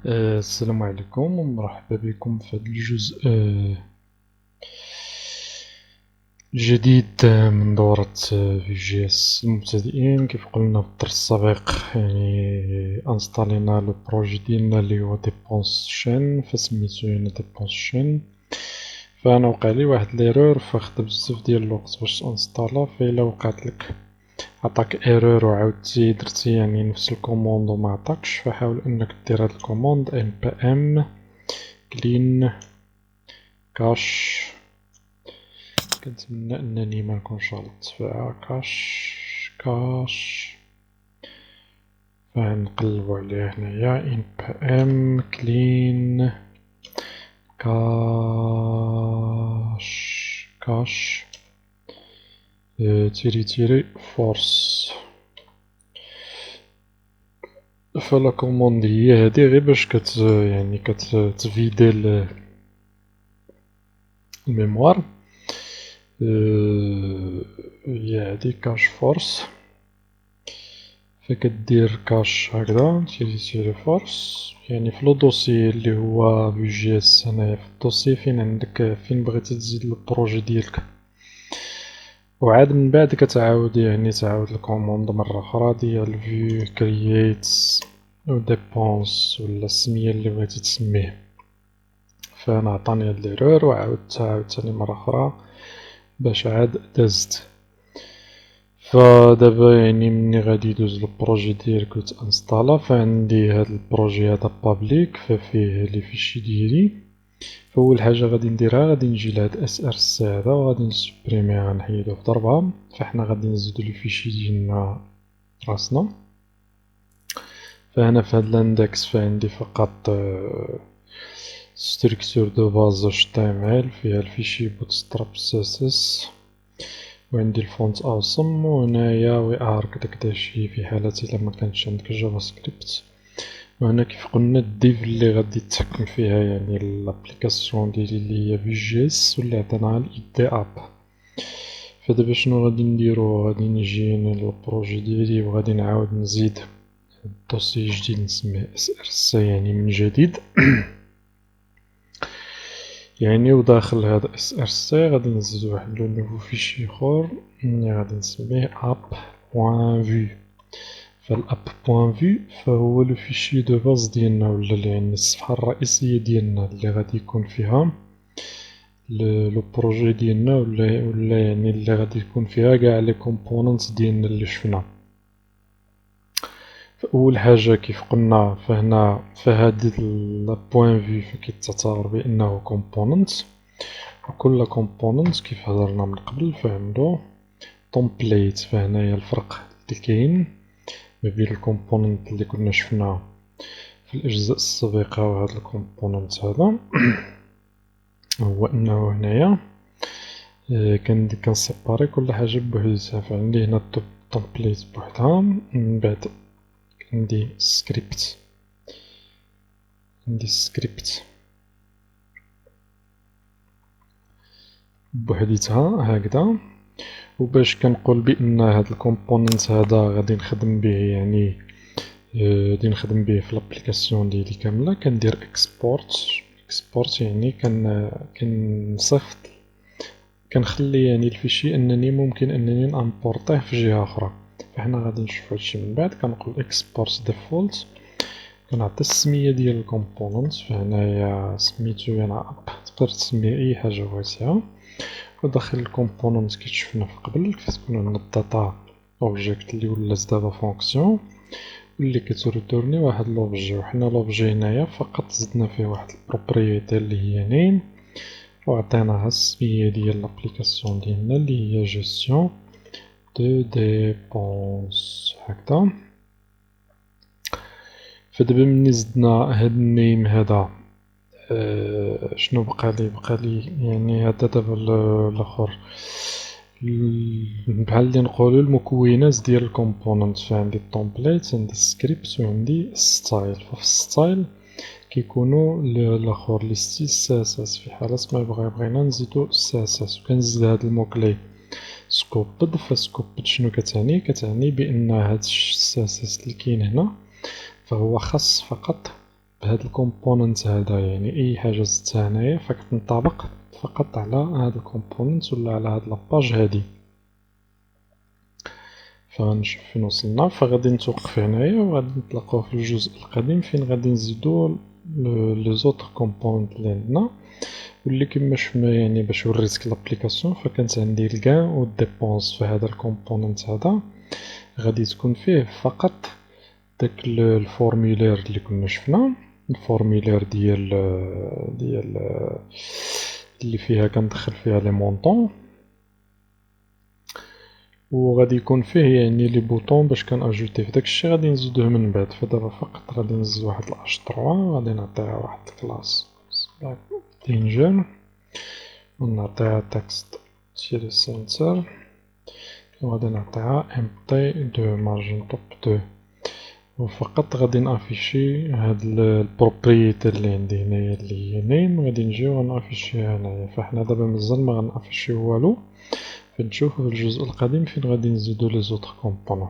السلام عليكم ومرحبا بكم في هذا الجزء الجديد من دورة في جي اس المبتدئين. كيف قلنا في الدرس السابق يعني انستالينا لو بروجي ديالنا اللي هو ديبونس شين، فسميتو يعني ديبونس شين. فانا وقع لي واحد ليرور فاخد بزاف ديال الوقت باش انستالا. فإلا وقعت لك عطاك ايرور وعاودتي درتي يعني نفس الكوموند وما عطاكش، فحاول انك دير هاد الكوموند npm clean cache. كنتمنى انني ما نكونش غلطت فيها. كاش فنقلبو عليه هنايا npm clean cache تيري تيري force. فلا كوموند هي هادي غير باش يعني كتفيدي الميموار. هي هادي كاش فورس، فكدير كاش هكذا تيري تيري فورس يعني في لو دوسي اللي هو في جي اس. هنايا في الدوسي فين عندك فين بغيتي تزيد البروجي ديالك، وعاد من بعد كتعاود يعني تعاود الكوموند مرة أخرى ديال فيو كرييت و ديبونس ولا السمية اللي بغيتي تسميه. فأنا عطاني هاد ليرور وعاودت عاوتاني مرة أخرى باش عاد دازت. فدابا يعني مني غادي يدوز البروجي ديالك وتانستالا، فعندي هاد البروجي هذا بابليك ففيه لي فيشي ديالي. فأول حاجة غادي نديرها غادي نجي لهاد src هذا وغادي نسبريميه نحيدو في ضربة. فحنا غادي نزيدو لي فيشي ديالنا راسنا. فهنا في هاد الاندكس فعندي فقط ستركتور دو باز html فيها الفيشي bootstrap css، وعندي الفونت اوسم، وهنايا وي ار داكشي في حالة الا ما كانش عندك جافا سكريبت. وهنا كيف قلنا الديف اللي غادي تحكم فيها يعني الابليكاسيون ديالي اللي هي في جي اس واللي عطيناها الاي دي اب. فدابا شنو غادي نديرو؟ غادي نجي للبروجي ديالي وغادي نعاود نزيد دوسي جديد نسميه src يعني من جديد. يعني وداخل هذا src غادي نزيد واحد لو نوفو فيشي اخر اللي غادي نسميه app.vue. فالapp.vue فهو لو فيشي دو باز ديالنا ولا يعني الصفحة الرئيسية ديالنا اللي غادي يكون فيها لو بروجي ديالنا ولا يعني اللي غادي يكون فيها كاع لي كومبوننت ديالنا اللي شفنا. فأول حاجة كيف قلنا فهنا فهاد البوان في فكيتعتبر بأنه كومبوننت، وكل كومبوننت كيف هضرنا من قبل فعندو تومبليت. فهنايا الفرق اللي كاين ما بين الكومبوننت اللي كنا شفناه في الأجزاء السابقة وهاد الكومبوننت هذا هو أنه هنايا كنسيباري كل حاجة بوحدها. فعندي هنا التومبليت بوحدها، من بعد عندي سكريبت بوحديتها هكذا. وباش كنقول بان هاد الكومبوننت هذا غادي نخدم به يعني غادي نخدم به في لابليكاسيون ديالي كامله، كندير اكسبورت يعني كنصيفط كنخلي يعني الفيشي انني ممكن انني نامبورطيه في جهه اخرى. فحنا غادي نشوف هادشي من بعد. كنقول اكسبورت ديفولت، كنعطي السميه ديال الكومبوننت. فهنايا سميتو انا اب، تقدر تسميه اي حاجه بغيتيها. وداخل الكومبوننت كي شفنا في قبل كتكون عندنا الداتا اوبجيكت اللي ولات دابا فونكسيون واللي كتريتورني واحد لوبجي. وحنا لوبجي هنايا فقط زدنا فيه واحد البروبريتي اللي هي نيم، وعطيناها السمية ديال لابليكاسيون ديالنا اللي هي جيستيون دو ديبونس هكذا. فدابا ملي زدنا هاد النيم هذا شنو بقى لي يعني هذا دابا الاخر بحال اللي نقولوا المكونات ديال الكومبوننت. فعندي التومبليت، عندي السكريبت، وعندي الستايل. ففي الستايل كيكونوا الاخر لي ستيل سي اس اس في حالة ما بغينا نزيدو سي اس اس. وكنزيد هاد الموكلي سكوبد. فسكوبد شنو كتعني بان هاد السي اس اس اللي كاين هنا فهو خاص فقط بهاد الكومبوننت هذا، يعني اي حاجه زدتها هنايا فكتنطبق فقط على هاد الكومبوننت ولا على هاد لاباج هادي. فغنشوف فين وصلنا، فغادي نتوقف هنايا وغادي نتلاقاو في الجزء القادم فين غادي نزيدو لي زوطر كومبوننت اللي عندنا، واللي كما شفنا يعني باش وريتك لابليكاسيون فكانت عندي الكان و ديبونس في هذا الكومبوننت هذا غادي تكون فيه فقط داك الفورمولير اللي كنا شفنا، الفورمولير ديال اللي فيها كندخل فيها لي مونطون، وغادي يكون فيه يعني لي بوطون باش كنأجوتي في داكشي غادي نزيدوه من بعد. فدابا فقط غادي نزيد واحد H3 غادي نعطيها واحد الكلاس دينجر ونعطيها تكست تيري سنتر وغادي نعطيها empty دو margin top 2 وفقط غادي نافيشي هاد البروبريتي اللي عندي هنايا اللي هي نيم غادي نجي ونافيشيها هنايا. فحنا دابا مازال ما غنافيشيو والو، فنشوفو في الجزء القادم فين غادي نزيدو لي زوطر كومبونون.